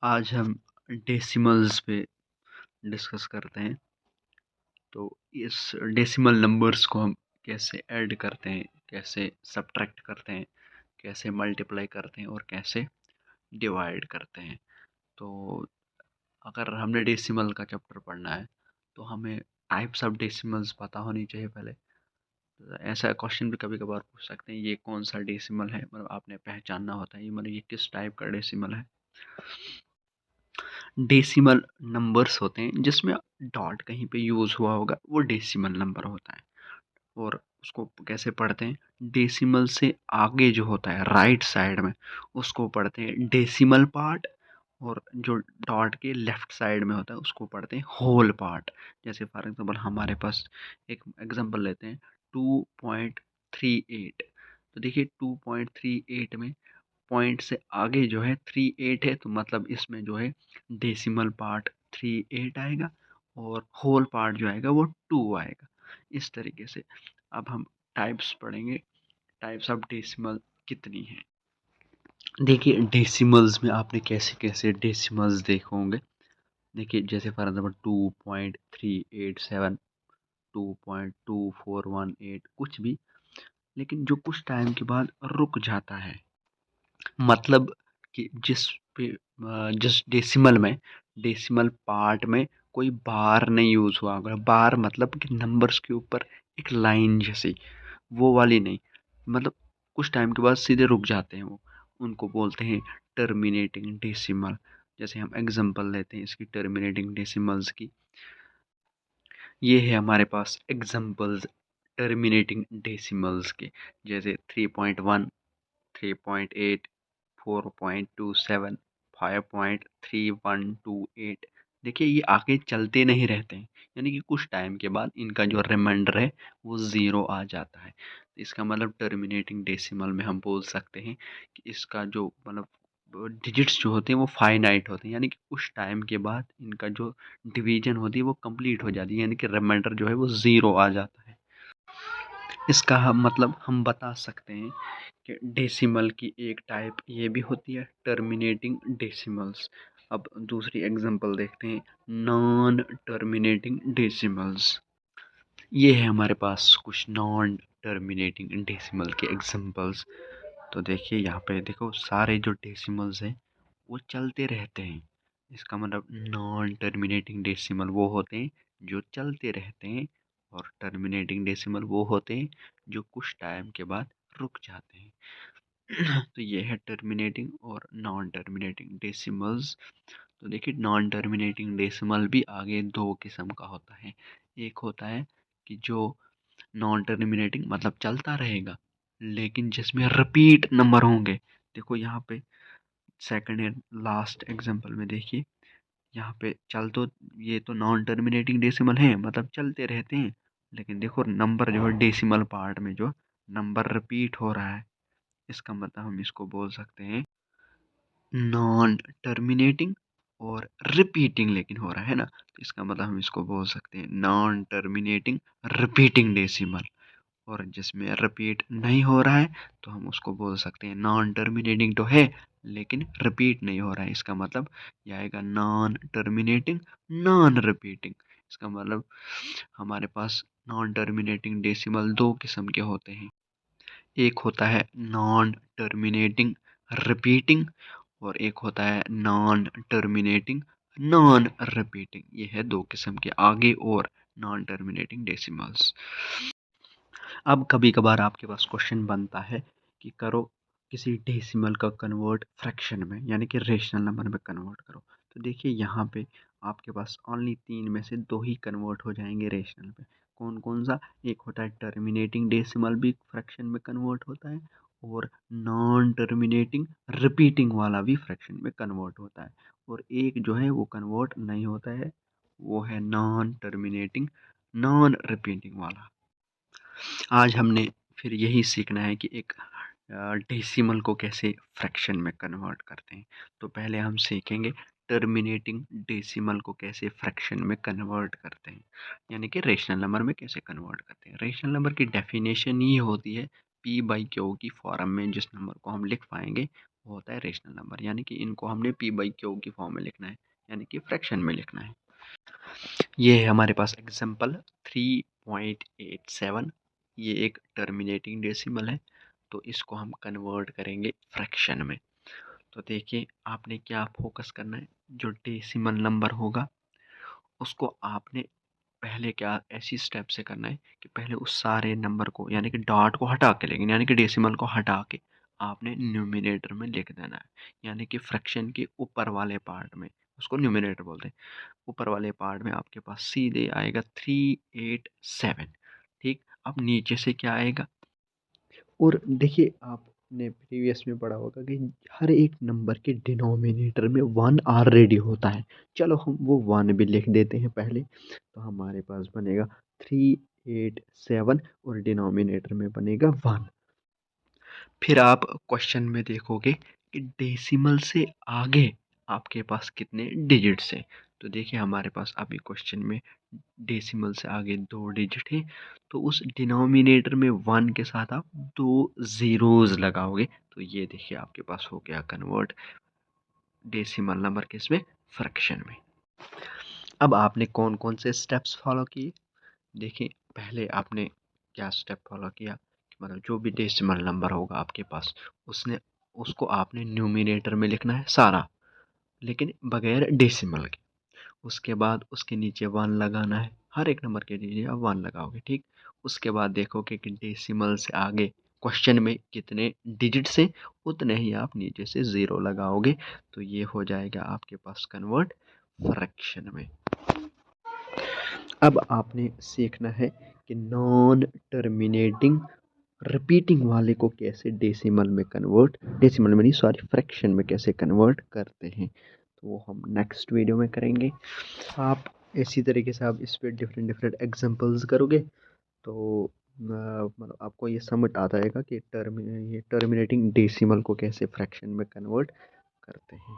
आज हम डेसिमल्स पे डिस्कस करते हैं। तो इस डेसिमल नंबर्स को हम कैसे ऐड करते हैं, कैसे सब्ट्रैक्ट करते हैं, कैसे मल्टीप्लाई करते हैं और कैसे डिवाइड करते हैं। तो अगर हमने डेसिमल का चैप्टर पढ़ना है तो हमें टाइप्स ऑफ डेसिमल्स पता होनी चाहिए पहले। तो ऐसा क्वेश्चन भी कभी कभार पूछ सकते हैं, ये कौन सा डेसिमल है, मतलब आपने पहचानना होता है ये, मतलब ये किस टाइप का डेसिमल है। डेसिमल नंबर्स होते हैं जिसमें डॉट कहीं पे यूज़ हुआ होगा, वो डेसिमल नंबर होता है। और उसको कैसे पढ़ते हैं, डेसिमल से आगे जो होता है राइट साइड में उसको पढ़ते हैं डेसिमल पार्ट, और जो डॉट के लेफ्ट साइड में होता है उसको पढ़ते हैं होल पार्ट। जैसे फॉर एग्जांपल हमारे पास एक एग्जांपल लेते हैं 2.38। तो देखिए 2.38 में पॉइंट से आगे जो है 38 है, तो मतलब इसमें जो है डेसिमल पार्ट 38 आएगा और होल पार्ट जो आएगा वो 2 आएगा। इस तरीके से अब हम टाइप्स पढ़ेंगे, टाइप्स ऑफ डेसिमल कितनी हैं। देखिए डेसिमल्स में आपने कैसे कैसे डेसिमल्स देखे होंगे। देखिए जैसे फॉर एग्जाम्पल 2.387, 2.2418, कुछ भी, लेकिन जो कुछ टाइम के बाद रुक जाता है, मतलब कि जिस डेसिमल में, डेसिमल पार्ट में कोई बार नहीं यूज़ हुआ होगा। बार मतलब कि नंबर्स के ऊपर एक लाइन जैसी, वो वाली नहीं, मतलब कुछ टाइम के बाद सीधे रुक जाते हैं वो, उनको बोलते हैं टर्मिनेटिंग डेसिमल। जैसे हम एग्जांपल लेते हैं इसकी टर्मिनेटिंग डेसिमल्स की, ये है हमारे पास एग्जांपल्स टर्मिनेटिंग डेसिमल्स के। जैसे 3.1, 3.8, 4.27, 5.3128। देखिए ये आगे चलते नहीं रहते हैं, यानी कि कुछ टाइम के बाद इनका जो रिमाइंडर है वो ज़ीरो आ जाता है। तो इसका मतलब टर्मिनेटिंग डेसिमल में हम बोल सकते हैं कि इसका जो मतलब डिजिट्स जो होते हैं वो फाइनाइट होते हैं, यानी कि कुछ टाइम के बाद इनका जो डिवीजन होती है वो कंप्लीट हो जाती है, यानी कि रिमाइंडर जो है वो ज़ीरो आ जाता है। इसका हम मतलब हम बता सकते हैं कि डेसिमल की एक टाइप ये भी होती है टर्मिनेटिंग डेसिमल्स। अब दूसरी एग्जांपल देखते हैं, नॉन टर्मिनेटिंग डेसिमल्स। ये है हमारे पास कुछ नॉन टर्मिनेटिंग डेसिमल के एग्जांपल्स। तो देखिए यहाँ पे देखो सारे जो डेसिमल्स हैं वो चलते रहते हैं। इसका मतलब नॉन टर्मिनेटिंग डेसिमल वो होते हैं जो चलते रहते हैं, और टर्मिनेटिंग डेसिमल वो होते हैं जो कुछ टाइम के बाद रुक जाते हैं। तो ये है टर्मिनेटिंग और नॉन टर्मिनेटिंग डेसिमल्स। तो देखिए नॉन टर्मिनेटिंग डेसिमल भी आगे दो किस्म का होता है। एक होता है कि जो नॉन टर्मिनेटिंग मतलब चलता रहेगा, लेकिन जिसमें रिपीट नंबर होंगे। देखो यहाँ पे सेकंड एंड लास्ट एग्जांपल में देखिए, यहाँ पे चल तो ये तो नॉन टर्मिनेटिंग डेसिमल है, मतलब चलते रहते हैं, लेकिन देखो नंबर जो है डेसिमल पार्ट में जो नंबर रिपीट हो रहा है, इसका मतलब हम इसको बोल सकते हैं नॉन टर्मिनेटिंग। और रिपीटिंग लेकिन हो रहा है ना, तो इसका मतलब हम इसको बोल सकते हैं नॉन टर्मिनेटिंग रिपीटिंग डेसिमल। और जिसमें रिपीट नहीं हो रहा है तो हम उसको बोल सकते हैं नॉन टर्मिनेटिंग तो है लेकिन रिपीट नहीं हो रहा है, इसका मतलब यह आएगा नॉन टर्मिनेटिंग नॉन रिपीटिंग। इसका मतलब हमारे पास नॉन टर्मिनेटिंग डेसिमल दो किस्म के होते हैं। एक होता है नॉन टर्मिनेटिंग रिपीटिंग, और एक होता है नॉन टर्मिनेटिंग नॉन रिपीटिंग। ये है दो किस्म के आगे और नॉन टर्मिनेटिंग डेसिमल्स। अब कभी कभार आपके पास क्वेश्चन बनता है कि करो किसी डेसिमल का कन्वर्ट फ्रैक्शन में, यानी कि रेशनल नंबर में कन्वर्ट करो। तो देखिए यहाँ पे आपके पास ओनली तीन में से दो ही कन्वर्ट हो जाएंगे रेशनल में। कौन कौन सा, एक होता है टर्मिनेटिंग डेसिमल भी फ्रैक्शन में कन्वर्ट होता है, और नॉन टर्मिनेटिंग रिपीटिंग वाला भी फ्रैक्शन में कन्वर्ट होता है, और एक जो है वो कन्वर्ट नहीं होता है, वो है नॉन टर्मिनेटिंग नॉन रिपीटिंग वाला। आज हमने फिर यही सीखना है कि एक डेसिमल को कैसे फ्रैक्शन में कन्वर्ट करते हैं। तो पहले हम सीखेंगे टर्मिनेटिंग डेसिमल को कैसे फ्रैक्शन में कन्वर्ट करते हैं, यानी कि रेशनल नंबर में कैसे कन्वर्ट करते हैं। रेशनल नंबर की डेफिनेशन ये होती है, पी बाई क्यू की फॉर्म में जिस नंबर को हम लिख पाएंगे वो होता है रेशनल नंबर, यानी कि इनको हमने पी बाई क्यू की फॉर्म में लिखना है, यानी कि फ्रैक्शन में लिखना है। ये है हमारे पास एग्जांपल 3.87। ये एक टर्मिनेटिंग डेसिमल है, तो इसको हम कन्वर्ट करेंगे फ्रैक्शन में। तो देखिए आपने क्या फोकस करना है, जो डेसिमल नंबर होगा उसको आपने पहले क्या ऐसी स्टेप से करना है कि पहले उस सारे नंबर को यानी कि डॉट को हटा के लेंगे, यानी कि डेसिमल को हटा के आपने न्यूमिनेटर में लिख देना है, यानी कि फ्रैक्शन के ऊपर वाले पार्ट में, उसको न्यूमिनेटर बोलते हैं। ऊपर वाले पार्ट में आपके पास सीधे आएगा 387। ठीक, अब नीचे से क्या आएगा, और देखिए आपने प्रीवियस में पढ़ा होगा कि हर एक नंबर के डिनोमिनेटर में वन ऑलरेडी होता है। चलो हम वो वन भी लिख देते हैं पहले, तो हमारे पास बनेगा 387 और डिनोमिनेटर में बनेगा वन। फिर आप क्वेश्चन में देखोगे कि डेसिमल से आगे आपके पास कितने डिजिट्स हैं। तो देखिए हमारे पास अभी क्वेश्चन में डेसिमल से आगे 2 डिजिट है, तो उस डिनोमिनेटर में 1 के साथ आप 2 ज़ीरोज़ लगाओगे, तो ये देखिए आपके पास हो गया कन्वर्ट डेसिमल नंबर किसमें, फ्रैक्शन में। अब आपने कौन-कौन से स्टेप्स फॉलो किए? देखिए पहले आपने क्या स्टेप फॉलो किया, मतलब जो भी डेसिमल नंबर होगा आपके पास उसने उसको आपने न्यूमिनेटर में लिखना है सारा, लेकिन बगैर डेसिमल के। उसके बाद उसके नीचे 1 लगाना है, हर एक नंबर के नीचे आप 1 लगाओगे, ठीक। उसके बाद देखोगे कि डेसिमल से आगे क्वेश्चन में कितने डिजिट्स हैं, उतने ही आप नीचे से 0 लगाओगे, तो ये हो जाएगा आपके पास कन्वर्ट फ्रैक्शन में। अब आपने सीखना है कि नॉन टर्मिनेटिंग रिपीटिंग वाले को कैसे डेसिमल में कन्वर्ट, डेसिमल में नहीं सॉरी फ्रैक्शन में कैसे कन्वर्ट करते हैं, तो वो हम नेक्स्ट वीडियो में करेंगे। आप इसी तरीके से आप इस पे डिफरेंट डिफरेंट एग्जांपल्स करोगे, तो मतलब आपको ये समझ आता रहेगा कि ये टर्मिनेटिंग डेसिमल को कैसे फ्रैक्शन में कन्वर्ट करते हैं।